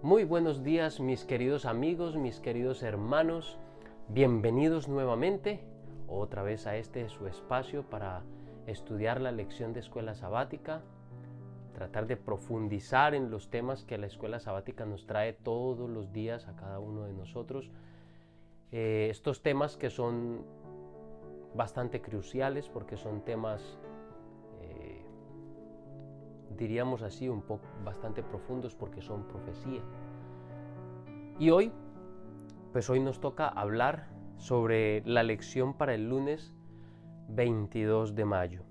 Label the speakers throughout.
Speaker 1: Muy buenos días, mis queridos amigos, mis queridos hermanos. Bienvenidos nuevamente otra vez a su espacio para estudiar la lección de escuela sabática, tratar de profundizar en los temas que la escuela sabática nos trae todos los días a cada uno de nosotros. Estos temas que son bastante cruciales porque son temas diríamos así, un poco bastante profundos porque son profecía. Y hoy nos toca hablar sobre la lección para el lunes 22 de mayo.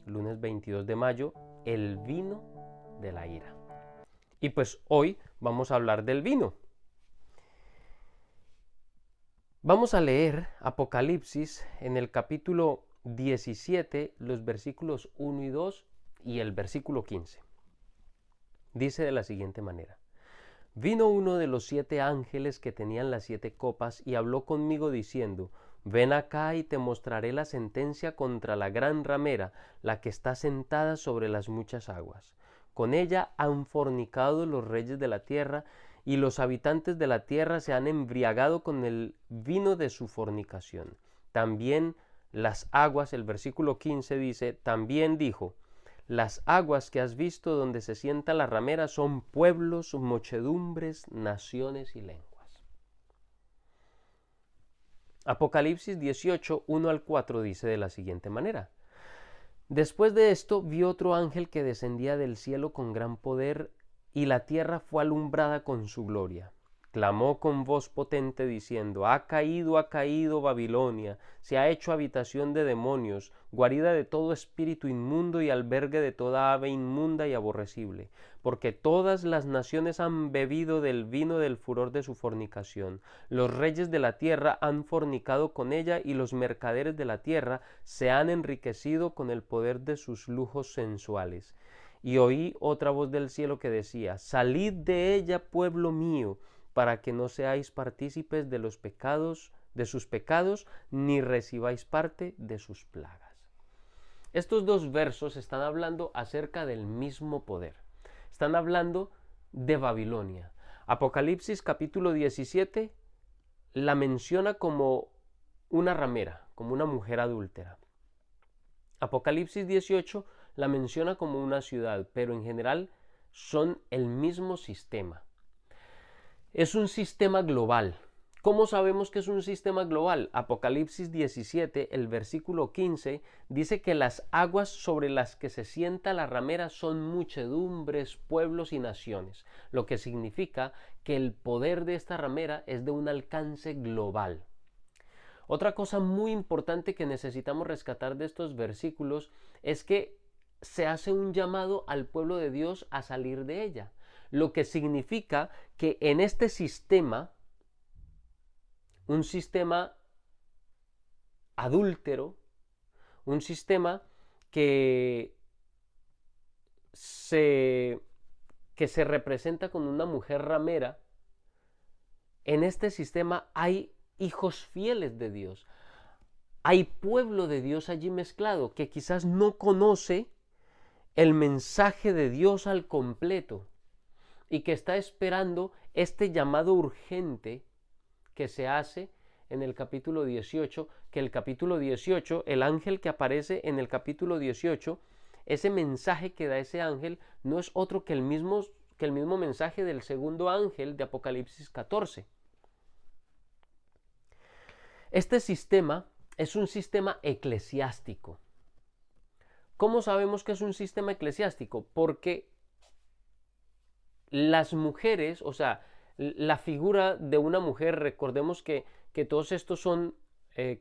Speaker 1: Lunes 22 de mayo, el vino de la ira. Y pues hoy vamos a hablar del vino. Vamos a leer Apocalipsis en el capítulo 17, los versículos 1 y 2 y el versículo 15. Dice de la siguiente manera: Vino uno de los 7 ángeles que tenían las 7 copas y habló conmigo diciendo: Ven acá y te mostraré la sentencia contra la gran ramera, la que está sentada sobre las muchas aguas. Con ella han fornicado los reyes de la tierra, y los habitantes de la tierra se han embriagado con el vino de su fornicación. También las aguas, el versículo 15 dice, también dijo: Las aguas que has visto donde se sienta la ramera son pueblos, muchedumbres, naciones y lenguas. Apocalipsis 18, 1 al 4 dice de la siguiente manera: Después de esto vi otro ángel que descendía del cielo con gran poder, y la tierra fue alumbrada con su gloria. Clamó con voz potente diciendo: ha caído Babilonia, se ha hecho habitación de demonios, guarida de todo espíritu inmundo y albergue de toda ave inmunda y aborrecible, porque todas las naciones han bebido del vino del furor de su fornicación. Los reyes de la tierra han fornicado con ella, y los mercaderes de la tierra se han enriquecido con el poder de sus lujos sensuales. Y oí otra voz del cielo que decía: Salid de ella, pueblo mío, para que no seáis partícipes de los pecados, de sus pecados, ni recibáis parte de sus plagas. Estos dos versos están hablando acerca del mismo poder. Están hablando de Babilonia. Apocalipsis capítulo 17 la menciona como una ramera, como una mujer adúltera. Apocalipsis 18 la menciona como una ciudad, pero en general son el mismo sistema. Es un sistema global. ¿Cómo sabemos que es un sistema global? Apocalipsis 17, el versículo 15, dice que las aguas sobre las que se sienta la ramera son muchedumbres, pueblos y naciones, lo que significa que el poder de esta ramera es de un alcance global. Otra cosa muy importante que necesitamos rescatar de estos versículos es que se hace un llamado al pueblo de Dios a salir de ella, lo que significa que en este sistema, un sistema adúltero, un sistema que se representa con una mujer ramera, en este sistema hay hijos fieles de Dios. Hay pueblo de Dios allí mezclado que quizás no conoce el mensaje de Dios al completo y que está esperando este llamado urgente que se hace en el capítulo 18, que el capítulo 18, el ángel que aparece en el capítulo 18, ese mensaje que da ese ángel no es otro que el mismo mensaje del segundo ángel de Apocalipsis 14. Este sistema es un sistema eclesiástico. ¿Cómo sabemos que es un sistema eclesiástico? Porque las mujeres, o sea, la figura de una mujer, recordemos que todos estos son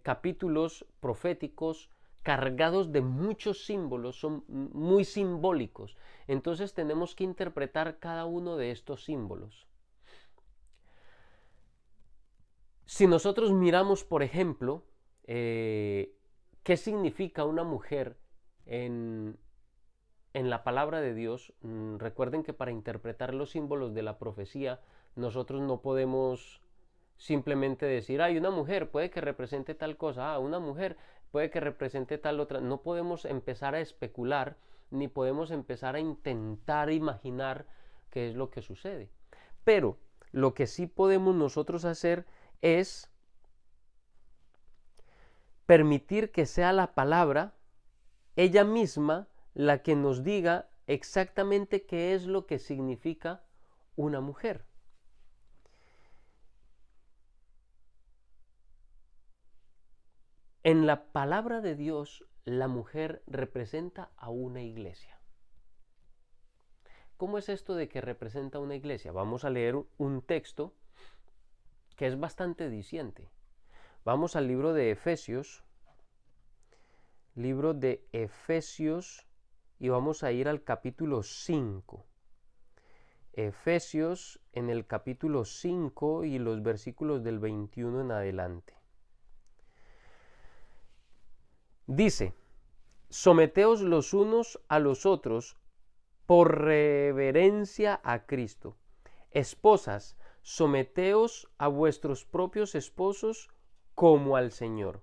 Speaker 1: capítulos proféticos cargados de muchos símbolos, son muy simbólicos. Entonces tenemos que interpretar cada uno de estos símbolos. Si nosotros miramos, por ejemplo, qué significa una mujer en la palabra de Dios, recuerden que para interpretar los símbolos de la profecía, nosotros no podemos simplemente decir, una mujer puede que represente tal cosa, una mujer puede que represente tal otra. No podemos empezar a especular, ni podemos empezar a intentar imaginar qué es lo que sucede. pero lo que sí podemos nosotros hacer es permitir que sea la palabra ella misma la que nos diga exactamente qué es lo que significa una mujer. En la palabra de Dios, la mujer representa a una iglesia. ¿Cómo es esto de que representa una iglesia? Vamos a leer un texto que es bastante diciente. Vamos al libro de Efesios, y vamos a ir al capítulo 5. Efesios en el capítulo 5 y los versículos del 21 en adelante. Dice: someteos los unos a los otros por reverencia a Cristo. Esposas, someteos a vuestros propios esposos como al Señor.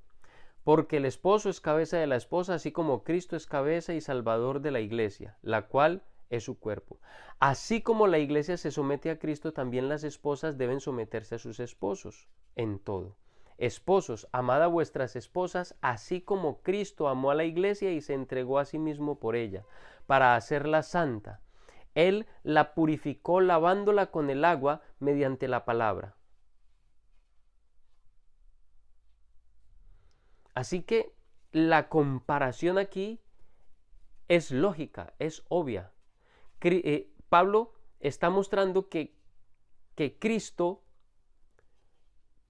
Speaker 1: Porque el esposo es cabeza de la esposa, así como Cristo es cabeza y salvador de la iglesia, la cual es su cuerpo. Así como la iglesia se somete a Cristo, también las esposas deben someterse a sus esposos en todo. Esposos, amad a vuestras esposas, así como Cristo amó a la iglesia y se entregó a sí mismo por ella, para hacerla santa. Él la purificó lavándola con el agua mediante la palabra. Así que la comparación aquí es lógica, es obvia. Pablo está mostrando que Cristo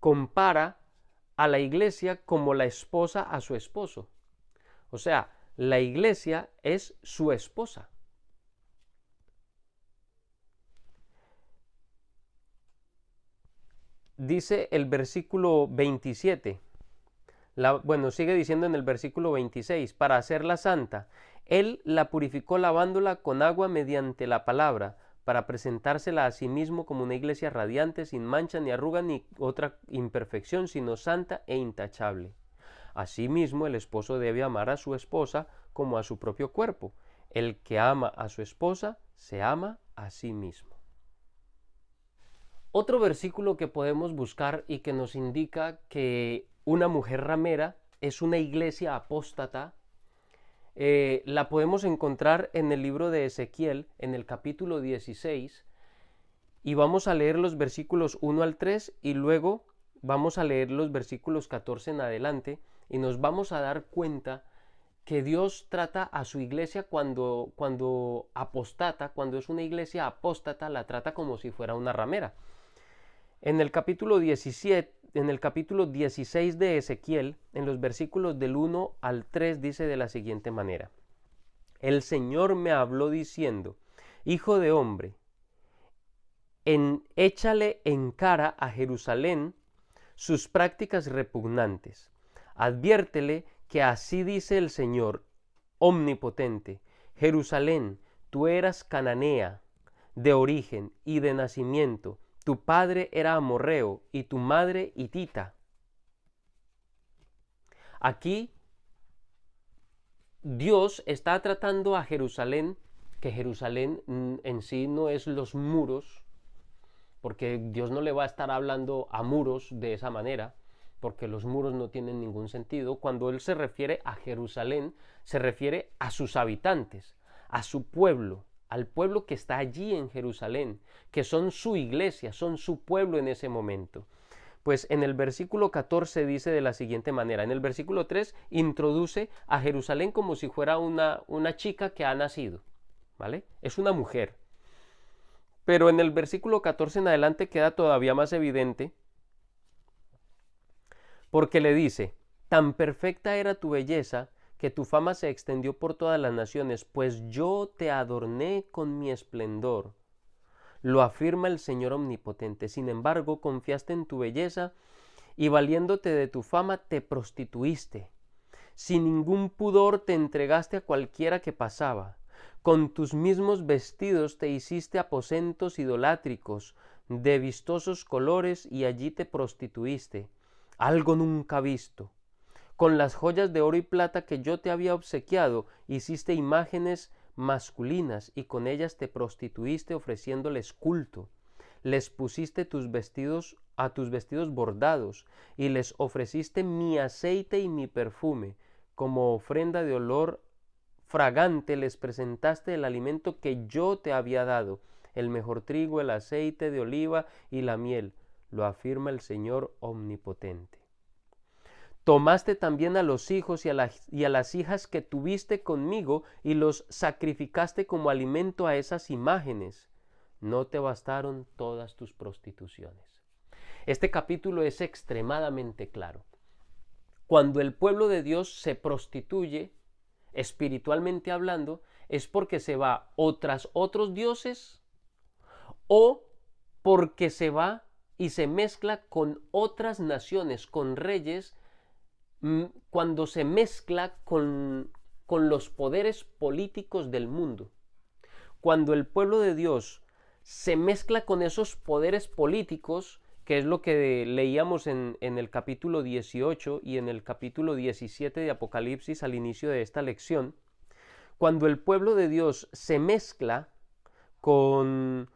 Speaker 1: compara a la iglesia como la esposa a su esposo. O sea, la iglesia es su esposa. Dice el versículo 27. Sigue diciendo en el versículo 26, para hacerla santa, Él la purificó lavándola con agua mediante la palabra, para presentársela a sí mismo como una iglesia radiante, sin mancha ni arruga ni otra imperfección, sino santa e intachable. Asimismo, el esposo debe amar a su esposa como a su propio cuerpo. El que ama a su esposa se ama a sí mismo. Otro versículo que podemos buscar y que nos indica que una mujer ramera es una iglesia apóstata, la podemos encontrar en el libro de Ezequiel, en el capítulo 16, y vamos a leer los versículos 1 al 3 y luego vamos a leer los versículos 14 en adelante y nos vamos a dar cuenta que Dios trata a su iglesia cuando apostata, cuando es una iglesia apóstata, la trata como si fuera una ramera. En el capítulo 16 de Ezequiel, en los versículos del 1 al 3, dice de la siguiente manera: el Señor me habló diciendo: hijo de hombre, échale en cara a Jerusalén sus prácticas repugnantes. Adviértele que así dice el Señor omnipotente: Jerusalén, tú eras cananea de origen y de nacimiento. Tu padre era amorreo y tu madre hitita. Aquí Dios está tratando a Jerusalén, que Jerusalén en sí no es los muros, porque Dios no le va a estar hablando a muros de esa manera, porque los muros no tienen ningún sentido. Cuando Él se refiere a Jerusalén, se refiere a sus habitantes, a su pueblo, al pueblo que está allí en Jerusalén, que son su iglesia, son su pueblo en ese momento. Pues en el versículo 14 dice de la siguiente manera: en el versículo 3 introduce a Jerusalén como si fuera una chica que ha nacido, ¿vale? Es una mujer. Pero en el versículo 14 en adelante queda todavía más evidente, porque le dice: tan perfecta era tu belleza que tu fama se extendió por todas las naciones, pues yo te adorné con mi esplendor. Lo afirma el Señor omnipotente. Sin embargo, confiaste en tu belleza y valiéndote de tu fama te prostituiste. Sin ningún pudor te entregaste a cualquiera que pasaba. Con tus mismos vestidos te hiciste aposentos idolátricos de vistosos colores y allí te prostituiste. Algo nunca visto. Con las joyas de oro y plata que yo te había obsequiado, hiciste imágenes masculinas y con ellas te prostituiste ofreciéndoles culto. les pusiste a tus vestidos bordados, y les ofreciste mi aceite y mi perfume. Como ofrenda de olor fragante les presentaste el alimento que yo te había dado, el mejor trigo, el aceite de oliva y la miel. Lo afirma el Señor omnipotente. Tomaste también a los hijos y a las hijas que tuviste conmigo y los sacrificaste como alimento a esas imágenes. No te bastaron todas tus prostituciones. Este capítulo es extremadamente claro. Cuando el pueblo de Dios se prostituye, espiritualmente hablando, es porque se va o tras otros dioses o porque se va y se mezcla con otras naciones, con reyes, cuando se mezcla con los poderes políticos del mundo. Cuando el pueblo de Dios se mezcla con esos poderes políticos, que es lo que leíamos en el capítulo 18 y en el capítulo 17 de Apocalipsis al inicio de esta lección, cuando el pueblo de Dios se mezcla con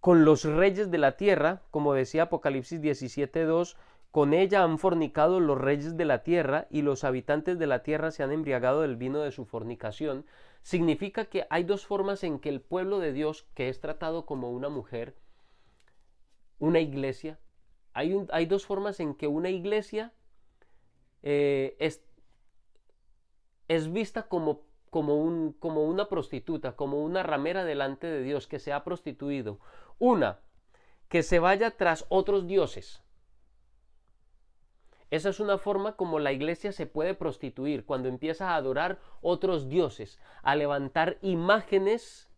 Speaker 1: los reyes de la tierra, como decía Apocalipsis 17:2, con ella han fornicado los reyes de la tierra y los habitantes de la tierra se han embriagado del vino de su fornicación, significa que hay dos formas en que el pueblo de Dios, que es tratado como una mujer, una iglesia, hay dos formas en que una iglesia es vista como una prostituta, como una ramera delante de Dios que se ha prostituido. Una, que se vaya tras otros dioses. Esa es una forma como la iglesia se puede prostituir, cuando empieza a adorar otros dioses, a levantar imágenes.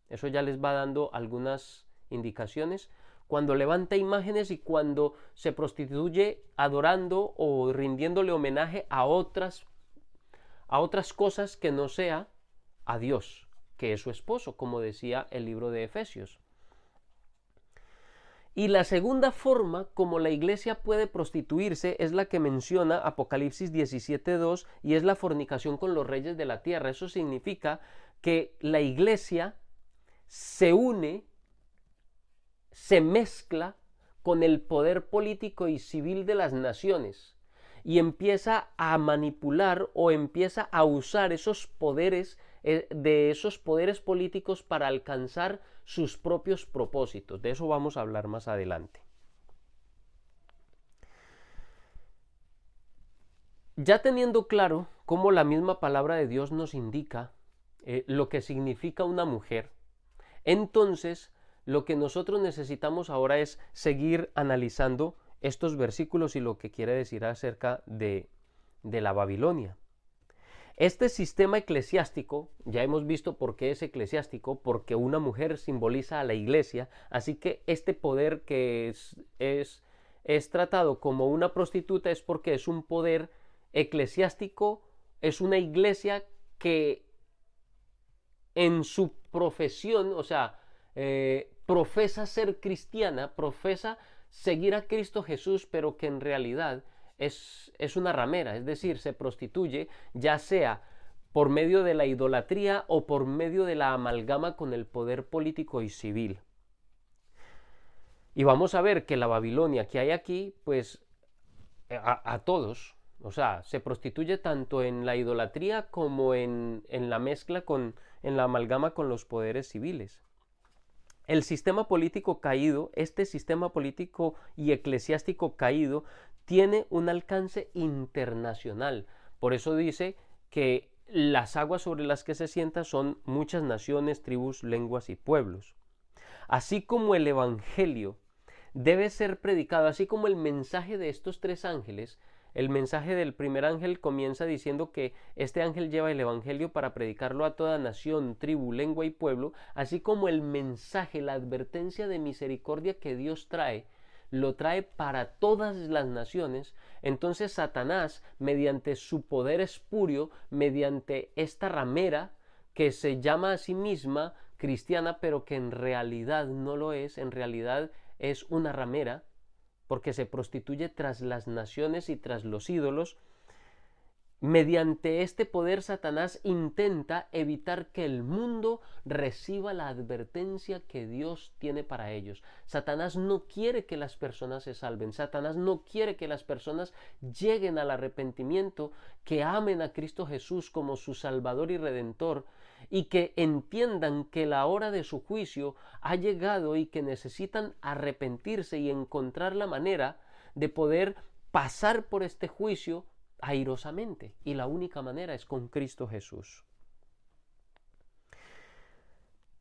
Speaker 1: Eso ya les va dando algunas indicaciones. Cuando levanta imágenes y cuando se prostituye adorando o rindiéndole homenaje a otras cosas que no sea a Dios, que es su esposo, como decía el libro de Efesios. Y la segunda forma como la iglesia puede prostituirse es la que menciona Apocalipsis 17:2 y es la fornicación con los reyes de la tierra. Eso significa que la iglesia se une, se mezcla con el poder político y civil de las naciones y empieza a manipular o empieza a usar esos poderes de esos poderes políticos para alcanzar sus propios propósitos. De eso vamos a hablar más adelante. Ya teniendo claro cómo la misma palabra de Dios nos indica lo que significa una mujer, entonces lo que nosotros necesitamos ahora es seguir analizando estos versículos y lo que quiere decir acerca de la Babilonia. Este sistema eclesiástico, ya hemos visto por qué es eclesiástico, porque una mujer simboliza a la iglesia, así que este poder que es tratado como una prostituta es porque es un poder eclesiástico, es una iglesia que en su profesión, o sea, profesa ser cristiana, profesa seguir a Cristo Jesús, pero que en realidad es una ramera, es decir, se prostituye ya sea por medio de la idolatría o por medio de la amalgama con el poder político y civil. Y vamos a ver que la Babilonia que hay aquí, pues a todos, o sea, se prostituye tanto en la idolatría como en la mezcla en la amalgama con los poderes civiles. El sistema político caído, este sistema político y eclesiástico caído, tiene un alcance internacional. Por eso dice que las aguas sobre las que se sienta son muchas naciones, tribus, lenguas y pueblos. Así como el evangelio debe ser predicado, así como el mensaje de estos tres ángeles, el mensaje del primer ángel comienza diciendo que este ángel lleva el evangelio para predicarlo a toda nación, tribu, lengua y pueblo, así como el mensaje, la advertencia de misericordia que Dios trae, lo trae para todas las naciones. Entonces Satanás, mediante su poder espurio, mediante esta ramera que se llama a sí misma cristiana, pero que en realidad no lo es, en realidad es una ramera, porque se prostituye tras las naciones y tras los ídolos, Mediante este poder, Satanás intenta evitar que el mundo reciba la advertencia que Dios tiene para ellos. Satanás no quiere que las personas se salven. Satanás no quiere que las personas lleguen al arrepentimiento, que amen a Cristo Jesús como su Salvador y Redentor, y que entiendan que la hora de su juicio ha llegado y que necesitan arrepentirse y encontrar la manera de poder pasar por este juicio airosamente, y la única manera es con Cristo Jesús.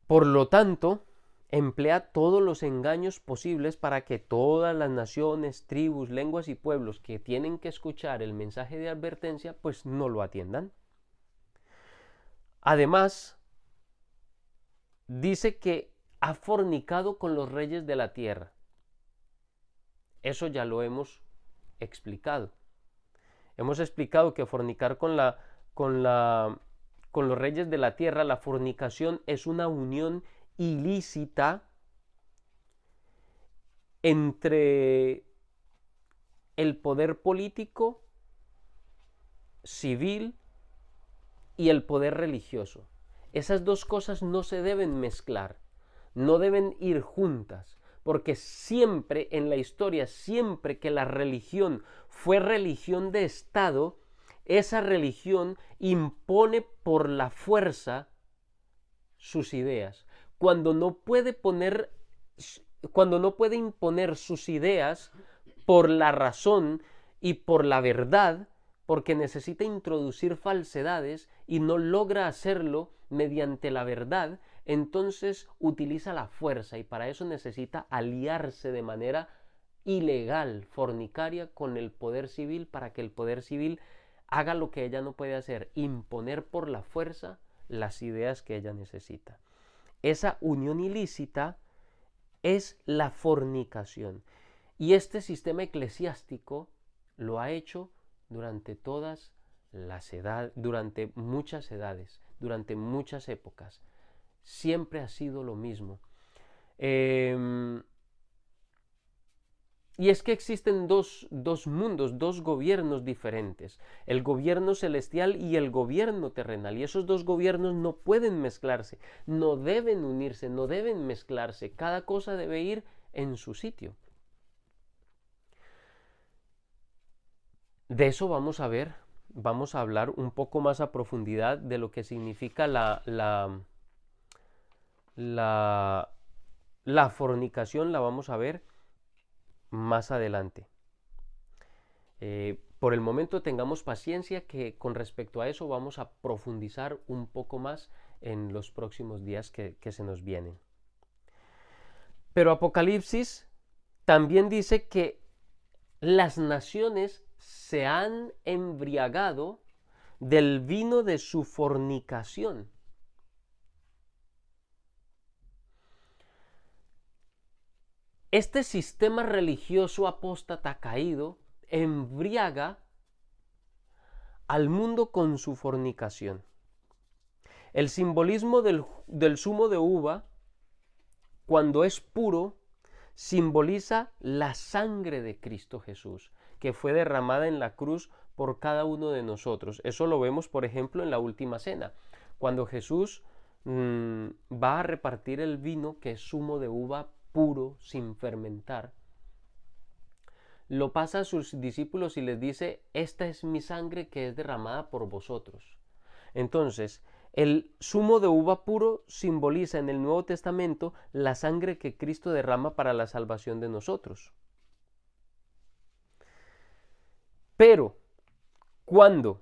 Speaker 1: Por lo tanto, emplea todos los engaños posibles para que todas las naciones, tribus, lenguas y pueblos que tienen que escuchar el mensaje de advertencia, pues no lo atiendan. Además, dice que ha fornicado con los reyes de la tierra. Eso ya lo hemos explicado. Hemos explicado que fornicar con los reyes de la tierra, la fornicación es una unión ilícita entre el poder político, civil y el poder religioso. Esas dos cosas no se deben mezclar, no deben ir juntas, porque siempre en la historia, siempre que la religión fue religión de Estado, esa religión impone por la fuerza sus ideas. Cuando no puede imponer sus ideas por la razón y por la verdad, porque necesita introducir falsedades y no logra hacerlo mediante la verdad, entonces utiliza la fuerza, y para eso necesita aliarse de manera ilegal, fornicaria, con el poder civil, para que el poder civil haga lo que ella no puede hacer, imponer por la fuerza las ideas que ella necesita. Esa unión ilícita es la fornicación, y este sistema eclesiástico lo ha hecho durante todas las edades, durante muchas edades, durante muchas épocas. Siempre ha sido lo mismo. Y es que existen dos mundos, dos gobiernos diferentes, el gobierno celestial y el gobierno terrenal, y esos dos gobiernos no pueden mezclarse, no deben unirse, no deben mezclarse, cada cosa debe ir en su sitio. De eso vamos a hablar un poco más a profundidad de lo que significa la fornicación, la vamos a ver más adelante. Por el momento tengamos paciencia, que con respecto a eso vamos a profundizar un poco más en los próximos días que se nos vienen. Pero Apocalipsis también dice que las naciones se han embriagado del vino de su fornicación. Este sistema religioso apóstata caído embriaga al mundo con su fornicación. El simbolismo del zumo de uva, cuando es puro, simboliza la sangre de Cristo Jesús, que fue derramada en la cruz por cada uno de nosotros. Eso lo vemos, por ejemplo, en la última cena, cuando Jesús va a repartir el vino, que es zumo de uva puro, sin fermentar. Lo pasa a sus discípulos y les dice: esta es mi sangre que es derramada por vosotros. Entonces, el zumo de uva puro simboliza en el Nuevo Testamento la sangre que Cristo derrama para la salvación de nosotros. Pero cuando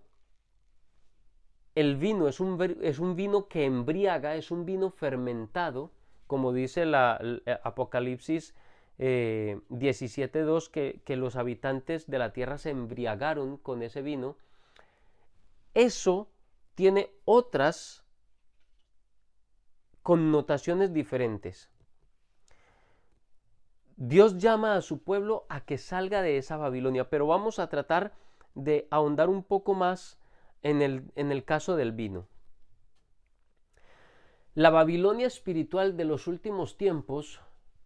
Speaker 1: el vino es un vino que embriaga, es un vino fermentado, como dice Apocalipsis 17:2, que los habitantes de la tierra se embriagaron con ese vino, eso tiene otras connotaciones diferentes. Dios llama a su pueblo a que salga de esa Babilonia, pero vamos a tratar de ahondar un poco más en el caso del vino. La Babilonia espiritual de los últimos tiempos,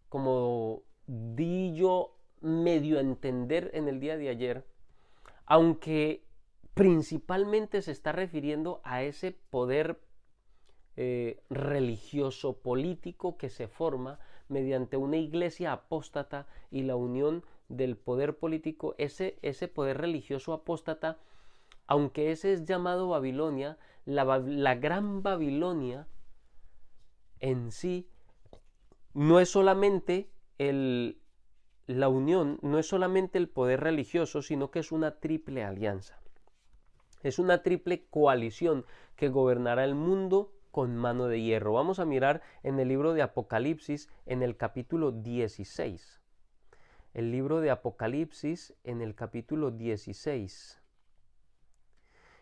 Speaker 1: como di yo medio a entender en el día de ayer, aunque principalmente se está refiriendo a ese poder religioso político que se forma mediante una iglesia apóstata y la unión del poder político. Ese poder religioso apóstata, aunque ese es llamado Babilonia, la gran Babilonia en sí no es solamente la unión, no es solamente el poder religioso, sino que es una triple alianza. Es una triple coalición que gobernará el mundo con mano de hierro. Vamos a mirar en el libro de Apocalipsis en el capítulo 16. El libro de Apocalipsis en el capítulo 16.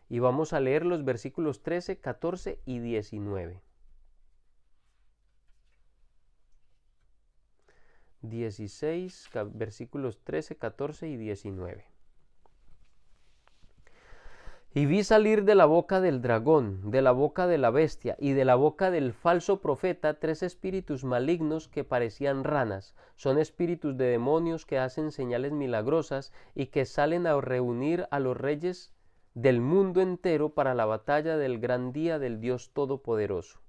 Speaker 1: Y vamos a leer los versículos 13, 14 y 19. 16, versículos 13, 14 y 19. Y vi salir de la boca del dragón, de la boca de la bestia y de la boca del falso profeta 3 espíritus malignos que parecían ranas. Son espíritus de demonios que hacen señales milagrosas y que salen a reunir a los reyes del mundo entero para la batalla del gran día del Dios Todopoderoso.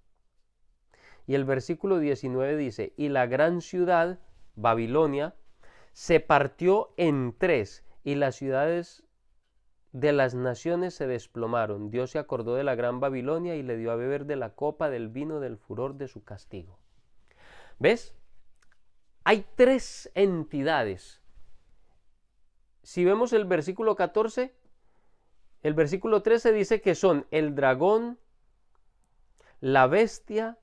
Speaker 1: Y el versículo 19 dice, y la gran ciudad, Babilonia, se partió en 3 y las ciudades de las naciones se desplomaron. Dios se acordó de la gran Babilonia y le dio a beber de la copa del vino del furor de su castigo. ¿Ves? Hay 3 entidades. Si vemos el versículo 14, el versículo 13 dice que son el dragón, la bestia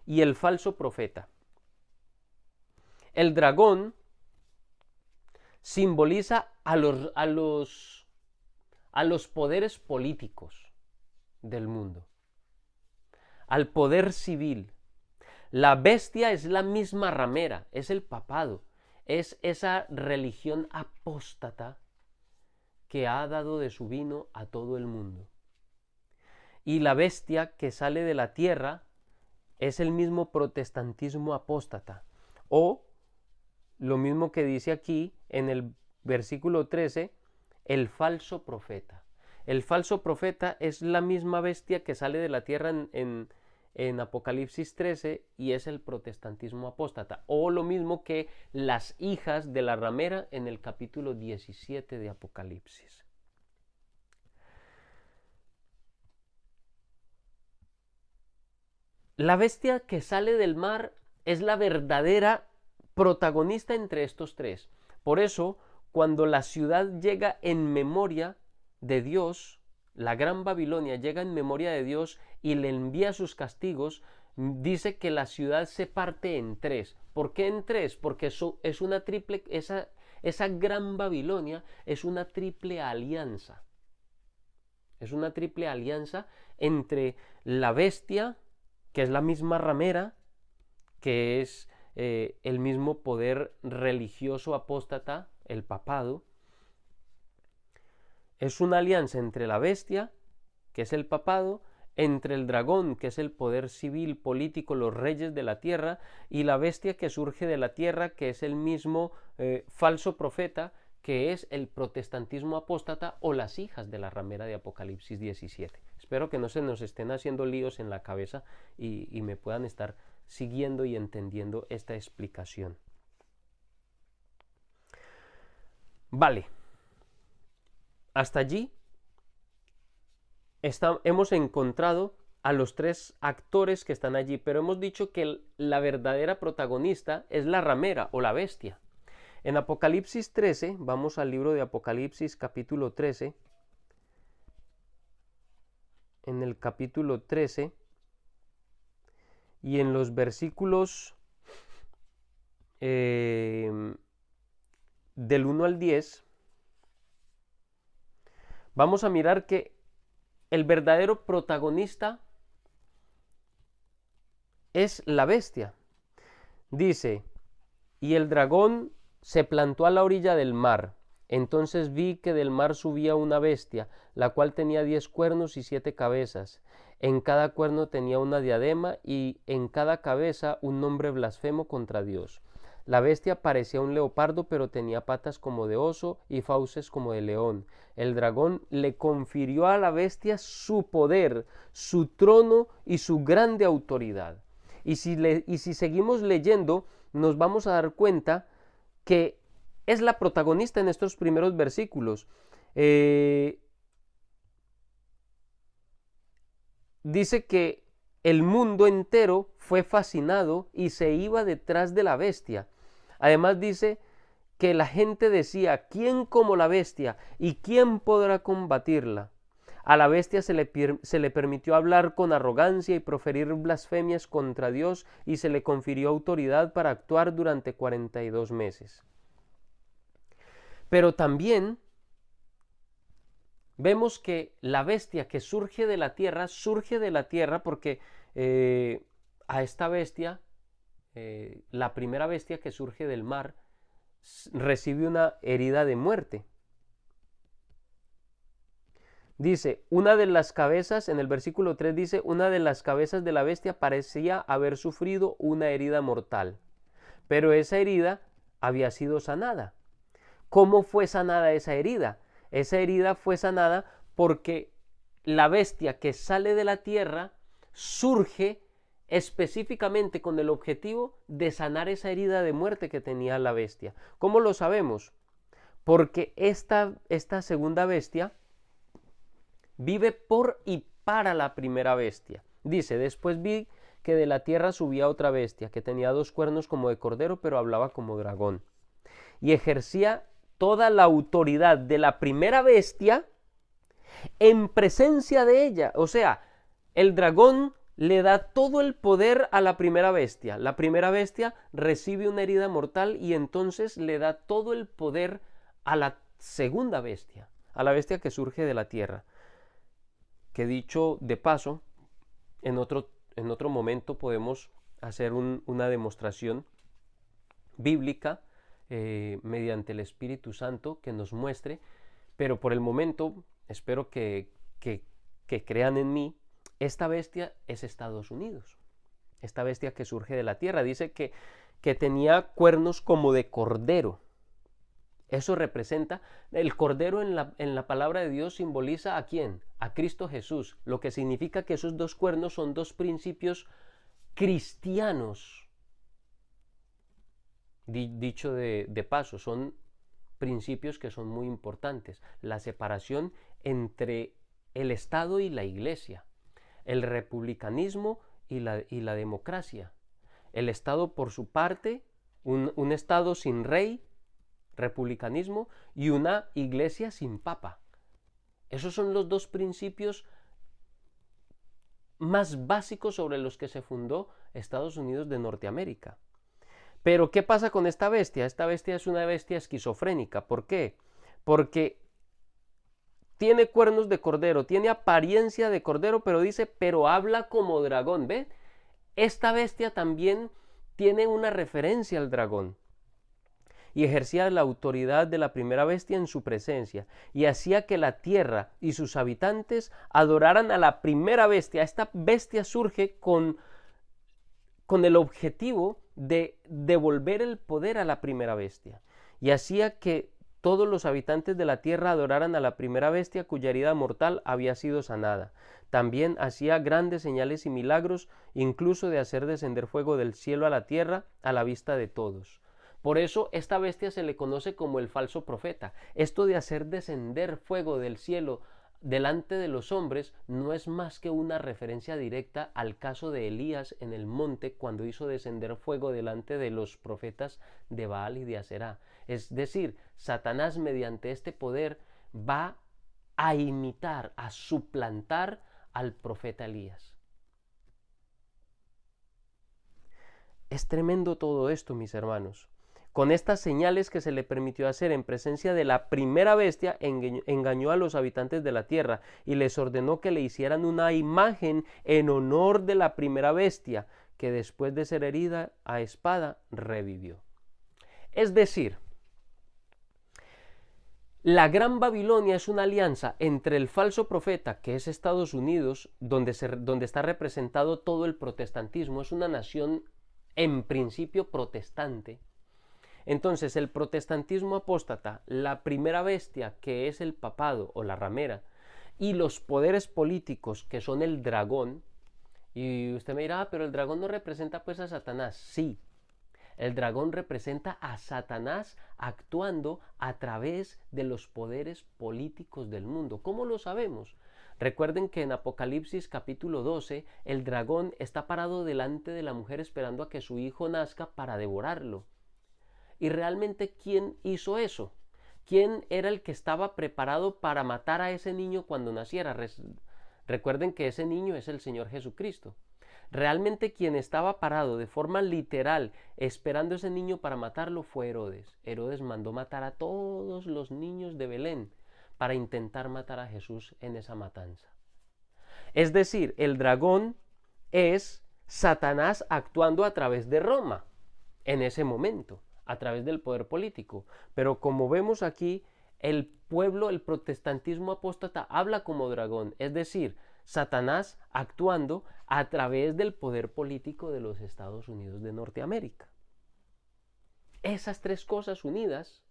Speaker 1: y el falso profeta. El dragón simboliza a los poderes políticos del mundo, al poder civil. La bestia es la misma ramera, es el papado, es esa religión apóstata que ha dado de su vino a todo el mundo. Y la bestia que sale de la tierra es el mismo protestantismo apóstata, o lo mismo que dice aquí en el versículo 13, el falso profeta. El falso profeta es la misma bestia que sale de la tierra en Apocalipsis 13 y es el protestantismo apóstata. O lo mismo que las hijas de la ramera en el capítulo 17 de Apocalipsis. La bestia que sale del mar es la verdadera protagonista entre estos 3. Por eso, cuando la ciudad llega en memoria de Dios, la gran Babilonia llega en memoria de Dios y le envía sus castigos, dice que la ciudad se parte en 3. ¿Por qué en 3? Porque eso es una triple, esa gran Babilonia es una triple alianza. Es una triple alianza entre la bestia, que es la misma ramera, que es el mismo poder religioso apóstata, el papado. Es una alianza entre la bestia, que es el papado, entre el dragón, que es el poder civil, político, los reyes de la tierra, y la bestia que surge de la tierra, que es el mismo falso profeta, que es el protestantismo apóstata o las hijas de la ramera de Apocalipsis 17. Espero que no se nos estén haciendo líos en la cabeza y me puedan estar siguiendo y entendiendo esta explicación. Vale. Hasta allí hemos encontrado a los 3 actores que están allí, pero hemos dicho que la verdadera protagonista es la ramera o la bestia. En Apocalipsis 13, vamos al libro de Apocalipsis capítulo 13, en el capítulo 13, y en los versículos del 1 al 10, vamos a mirar que el verdadero protagonista es la bestia. Dice, y el dragón se plantó a la orilla del mar. Entonces vi que del mar subía una bestia, la cual tenía 10 cuernos y 7 cabezas. En cada cuerno tenía una diadema y en cada cabeza un nombre blasfemo contra Dios. La bestia parecía un leopardo, pero tenía patas como de oso y fauces como de león. El dragón le confirió a la bestia su poder, su trono y su grande autoridad. Y si seguimos leyendo, nos vamos a dar cuenta que es la protagonista en estos primeros versículos. Dice que el mundo entero fue fascinado y se iba detrás de la bestia. Además dice que la gente decía, ¿quién como la bestia? ¿Y quién podrá combatirla? A la bestia se le permitió hablar con arrogancia y proferir blasfemias contra Dios, y se le confirió autoridad para actuar durante 42 meses. Pero también vemos que la bestia que surge de la tierra porque a esta bestia, la primera bestia que surge del mar, recibe una herida de muerte. Dice, una de las cabezas, en el versículo 3 dice, una de las cabezas de la bestia parecía haber sufrido una herida mortal, pero esa herida había sido sanada. ¿Cómo fue sanada esa herida? Esa herida fue sanada porque la bestia que sale de la tierra surge específicamente con el objetivo de sanar esa herida de muerte que tenía la bestia. ¿Cómo lo sabemos? Porque esta segunda bestia vive por y para la primera bestia. Dice, después vi que de la tierra subía otra bestia, que tenía 2 cuernos como de cordero, pero hablaba como dragón. Y ejercía toda la autoridad de la primera bestia en presencia de ella. O sea, el dragón le da todo el poder a la primera bestia. La primera bestia recibe una herida mortal y entonces le da todo el poder a la segunda bestia, a la bestia que surge de la tierra. Que dicho de paso, en otro momento podemos hacer una demostración bíblica mediante el Espíritu Santo que nos muestre, pero por el momento espero que crean en mí. Esta bestia es Estados Unidos, esta bestia que surge de la tierra. Dice que tenía cuernos como de cordero. Eso representa, el cordero en la palabra de Dios simboliza ¿a quién? A Cristo Jesús, lo que significa que esos 2 cuernos son 2 principios cristianos. Dicho de paso, son principios que son muy importantes. La separación entre el Estado y la Iglesia, el republicanismo y la democracia. El Estado por su parte, un Estado sin rey, republicanismo, y una iglesia sin papa. Esos son los 2 principios más básicos sobre los que se fundó Estados Unidos de Norteamérica. Pero ¿qué pasa con esta bestia? Esta bestia es una bestia esquizofrénica. ¿Por qué? Porque tiene cuernos de cordero, tiene apariencia de cordero, pero habla como dragón. ¿Ve? Esta bestia también tiene una referencia al dragón. Y ejercía la autoridad de la primera bestia en su presencia, y hacía que la tierra y sus habitantes adoraran a la primera bestia. Esta bestia surge con el objetivo de devolver el poder a la primera bestia, y hacía que todos los habitantes de la tierra adoraran a la primera bestia cuya herida mortal había sido sanada. También hacía grandes señales y milagros, incluso de hacer descender fuego del cielo a la tierra a la vista de todos. Por eso esta bestia se le conoce como el falso profeta. Esto de hacer descender fuego del cielo delante de los hombres no es más que una referencia directa al caso de Elías en el monte, cuando hizo descender fuego delante de los profetas de Baal y de Aserá. Es decir, Satanás mediante este poder va a imitar, a suplantar al profeta Elías. Es tremendo todo esto, mis hermanos. Con estas señales que se le permitió hacer en presencia de la primera bestia, engañó a los habitantes de la tierra y les ordenó que le hicieran una imagen en honor de la primera bestia, que después de ser herida a espada, revivió. Es decir, la Gran Babilonia es una alianza entre el falso profeta, que es Estados Unidos, donde está representado todo el protestantismo. Es una nación en principio protestante, Entonces, el protestantismo apóstata, la primera bestia que es el papado o la ramera, y los poderes políticos que son el dragón, y usted me dirá, pero el dragón no representa pues a Satanás. Sí, el dragón representa a Satanás actuando a través de los poderes políticos del mundo. ¿Cómo lo sabemos? Recuerden que en Apocalipsis capítulo 12 el dragón está parado delante de la mujer esperando a que su hijo nazca para devorarlo. ¿Y realmente quién hizo eso? ¿Quién era el que estaba preparado para matar a ese niño cuando naciera? Recuerden que ese niño es el Señor Jesucristo. Realmente quien estaba parado de forma literal esperando a ese niño para matarlo fue Herodes. Herodes mandó matar a todos los niños de Belén para intentar matar a Jesús en esa matanza. Es decir, el dragón es Satanás actuando a través de Roma en ese momento, a través del poder político. Pero como vemos aquí, el pueblo, el protestantismo apóstata habla como dragón, es decir, Satanás actuando a través del poder político de los Estados Unidos de Norteamérica. Esas tres cosas unidas,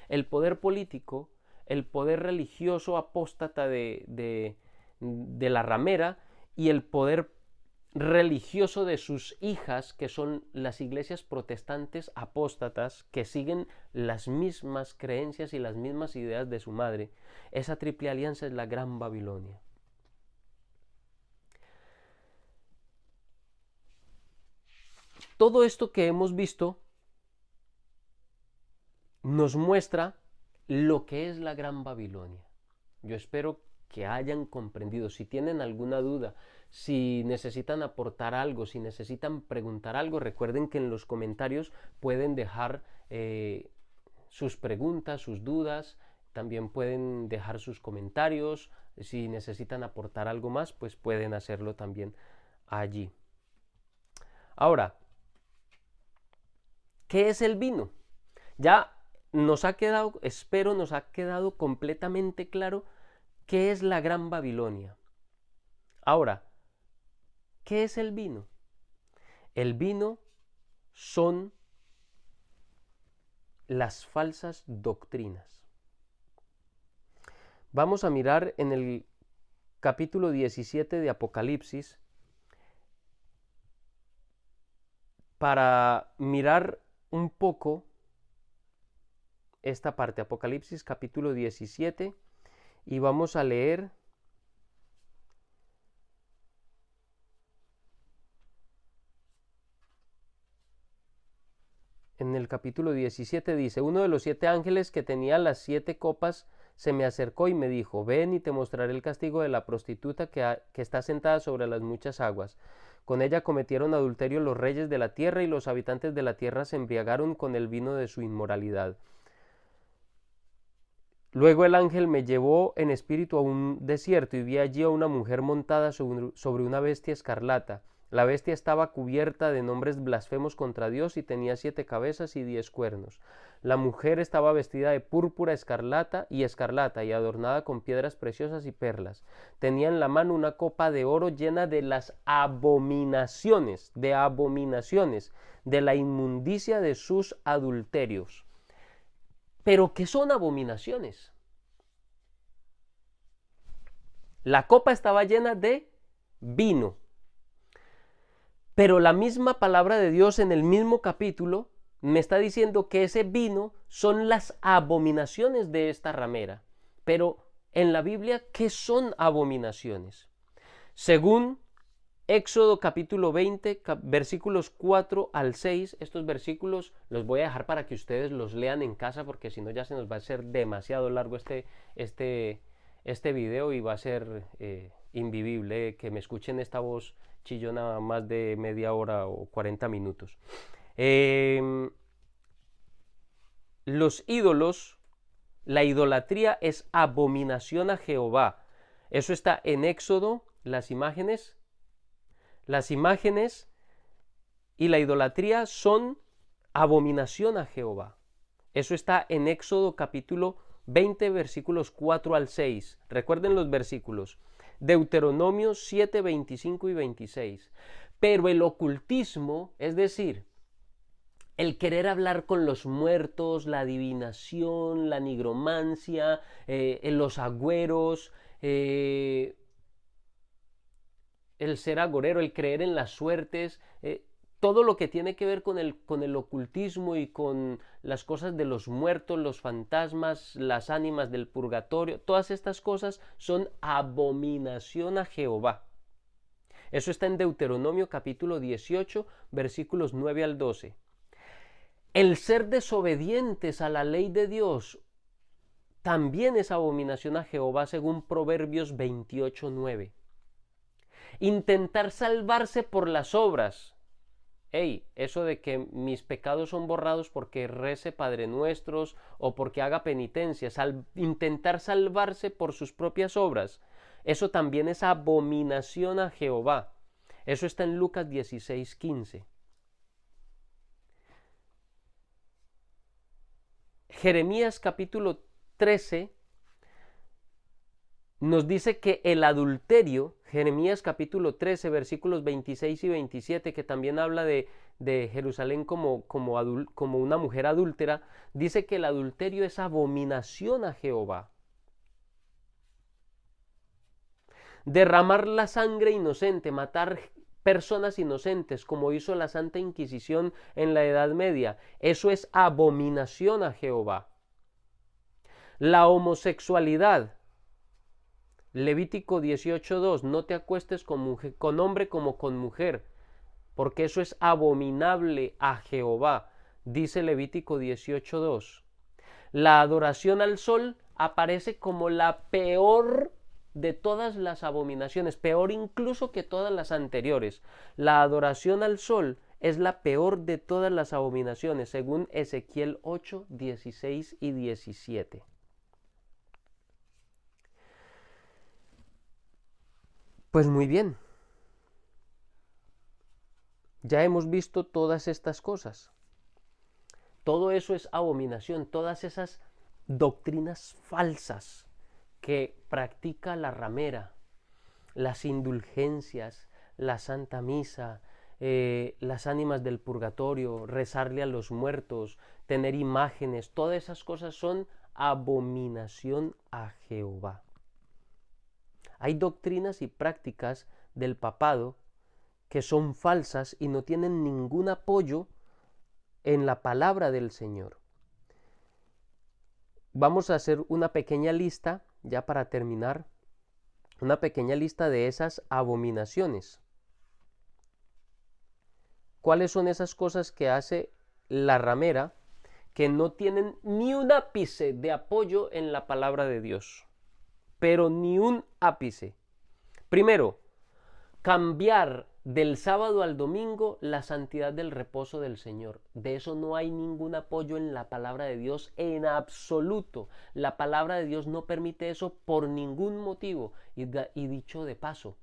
Speaker 1: el poder político, el poder religioso apóstata de la ramera y el poder religioso de sus hijas, que son las iglesias protestantes apóstatas que siguen las mismas creencias y las mismas ideas de su madre. Esa triple alianza es la Gran Babilonia. Todo esto que hemos visto nos muestra lo que es la Gran Babilonia. Yo espero que hayan comprendido. Si tienen alguna duda, si necesitan aportar algo, si necesitan preguntar algo, recuerden que en los comentarios pueden dejar sus preguntas, sus dudas, también pueden dejar sus comentarios. Si necesitan aportar algo más, pues pueden hacerlo también allí. Ahora, ¿qué es el vino? Ya nos ha quedado, espero nos ha quedado completamente claro qué es la Gran Babilonia. Ahora, ¿qué es el vino? El vino son las falsas doctrinas. Vamos a mirar en el capítulo 17 de Apocalipsis para mirar un poco esta parte, Apocalipsis capítulo 17, y vamos a leer en el capítulo 17 dice, uno de los 7 ángeles que tenía las 7 copas se me acercó y me dijo, ven y te mostraré el castigo de la prostituta que está sentada sobre las muchas aguas. Con ella cometieron adulterio los reyes de la tierra y los habitantes de la tierra se embriagaron con el vino de su inmoralidad. Luego el ángel me llevó en espíritu a un desierto y vi allí a una mujer montada sobre una bestia escarlata. La bestia estaba cubierta de nombres blasfemos contra Dios y tenía 7 cabezas y 10 cuernos. La mujer estaba vestida de púrpura escarlata y adornada con piedras preciosas y perlas. Tenía en la mano una copa de oro llena de las abominaciones, de la inmundicia de sus adulterios. ¿Pero qué son abominaciones? La copa estaba llena de vino. Pero la misma palabra de Dios en el mismo capítulo me está diciendo que ese vino son las abominaciones de esta ramera. Pero en la Biblia, ¿qué son abominaciones? Según Éxodo capítulo 20, versículos 4 al 6, estos versículos los voy a dejar para que ustedes los lean en casa, porque si no ya se nos va a hacer demasiado largo este video y va a ser invivible que me escuchen esta voz chillona más de media hora o 40 minutos. Los ídolos, la idolatría es abominación a Jehová. Eso está en Éxodo, las imágenes y la idolatría son abominación a Jehová. Eso está en Éxodo capítulo 20 versículos 4 al 6. Recuerden los versículos. Deuteronomio 7, 25 y 26. Pero el ocultismo, es decir, El querer hablar con los muertos, la adivinación, la nigromancia, los agüeros, el ser agorero, el creer en las suertes, todo lo que tiene que ver con el ocultismo y con las cosas de los muertos, los fantasmas, las ánimas del purgatorio, todas estas cosas son abominación a Jehová. Eso está en Deuteronomio capítulo 18, versículos 9 al 12. El ser desobedientes a la ley de Dios también es abominación a Jehová según Proverbios 28, 9. Intentar salvarse por las obras. Eso de que mis pecados son borrados porque rece Padre Nuestros o porque haga penitencia, intentar salvarse por sus propias obras, eso también es abominación a Jehová. Eso está en Lucas 16, 15. Jeremías capítulo 13 nos dice que el adulterio, Jeremías capítulo 13, versículos 26 y 27, que también habla de Jerusalén como una mujer adúltera, dice que el adulterio es abominación a Jehová. Derramar la sangre inocente, matar personas inocentes, como hizo la Santa Inquisición en la Edad Media, eso es abominación a Jehová. La homosexualidad, Levítico 18:2, no te acuestes con hombre como con mujer, porque eso es abominable a Jehová, dice Levítico 18:2. La adoración al sol aparece como la peor de todas las abominaciones, peor incluso que todas las anteriores. La adoración al sol es la peor de todas las abominaciones, según Ezequiel 8, 16 y 17. Pues muy bien, ya hemos visto todas estas cosas. Todo eso es abominación, todas esas doctrinas falsas que practica la ramera, las indulgencias, la Santa Misa, las ánimas del purgatorio, rezarle a los muertos, tener imágenes, todas esas cosas son abominación a Jehová. Hay doctrinas y prácticas del papado que son falsas y no tienen ningún apoyo en la palabra del Señor. Vamos a hacer una pequeña lista, ya para terminar, una pequeña lista de esas abominaciones. ¿Cuáles son esas cosas que hace la ramera que no tienen ni un ápice de apoyo en la palabra de Dios? Pero ni un ápice. Primero, cambiar del sábado al domingo la santidad del reposo del Señor. De eso no hay ningún apoyo en la palabra de Dios en absoluto. La palabra de Dios no permite eso por ningún motivo. Y dicho de paso,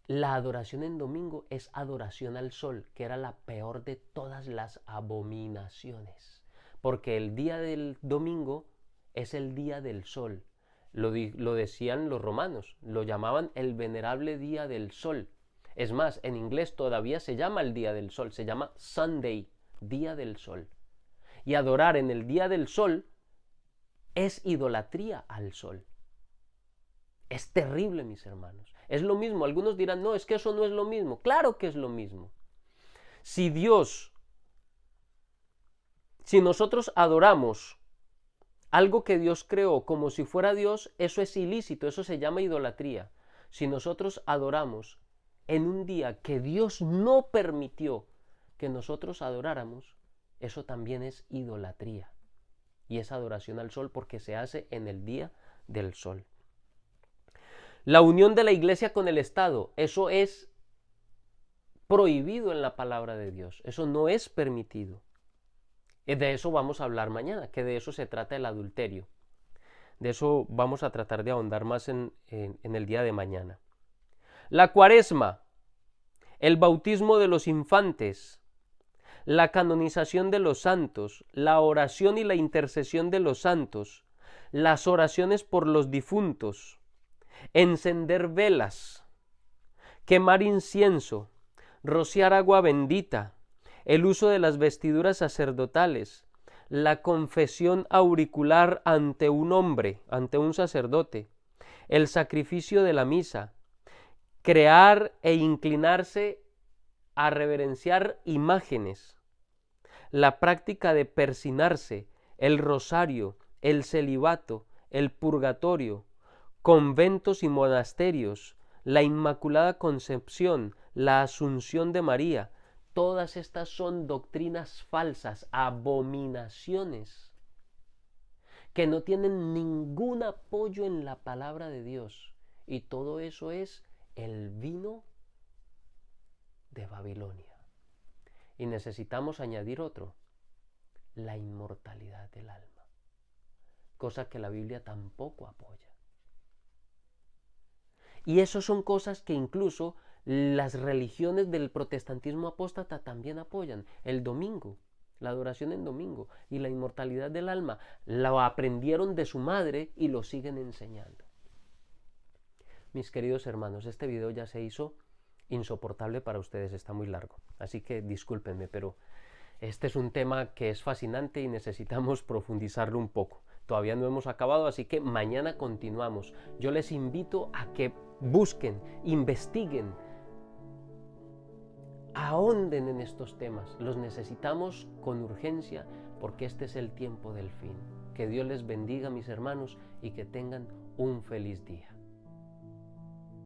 Speaker 1: la adoración en domingo es adoración al sol, que era la peor de todas las abominaciones. Porque el día del domingo es el día del sol. Lo decían los romanos, lo llamaban el venerable día del sol. Es más, en inglés todavía se llama el día del sol, se llama Sunday, día del sol. Y adorar en el día del sol es idolatría al sol. Es terrible, mis hermanos. Es lo mismo, algunos dirán, no, es que eso no es lo mismo. Claro que es lo mismo. Si nosotros adoramos algo que Dios creó como si fuera Dios, eso es ilícito, eso se llama idolatría. Si nosotros adoramos en un día que Dios no permitió que nosotros adoráramos, eso también es idolatría. Y es adoración al sol porque se hace en el día del sol. La unión de la iglesia con el Estado, eso es prohibido en la palabra de Dios, eso no es permitido. De eso vamos a hablar mañana, que de eso se trata el adulterio. De eso vamos a tratar de ahondar más en el día de mañana. La cuaresma, el bautismo de los infantes, la canonización de los santos, la oración y la intercesión de los santos, las oraciones por los difuntos, encender velas, quemar incienso, rociar agua bendita, el uso de las vestiduras sacerdotales, la confesión auricular ante un hombre, ante un sacerdote, el sacrificio de la misa, crear e inclinarse a reverenciar imágenes, la práctica de persinarse, el rosario, el celibato, el purgatorio, conventos y monasterios, la Inmaculada Concepción, la Asunción de María, todas estas son doctrinas falsas, abominaciones, que no tienen ningún apoyo en la palabra de Dios. Y todo eso es el vino de Babilonia. Y necesitamos añadir otro, la inmortalidad del alma, cosa que la Biblia tampoco apoya. Y eso son cosas que incluso las religiones del protestantismo apóstata también apoyan. El domingo, la adoración en domingo y la inmortalidad del alma, lo aprendieron de su madre y lo siguen enseñando. Mis queridos hermanos, este video ya se hizo insoportable para ustedes, está muy largo, así que discúlpenme, pero este es un tema que es fascinante y necesitamos profundizarlo un poco. Todavía no hemos acabado, así que mañana continuamos. Yo les invito a que busquen, investiguen, ahonden en estos temas. Los necesitamos con urgencia porque este es el tiempo del fin. Que Dios les bendiga, mis hermanos, y que tengan un feliz día.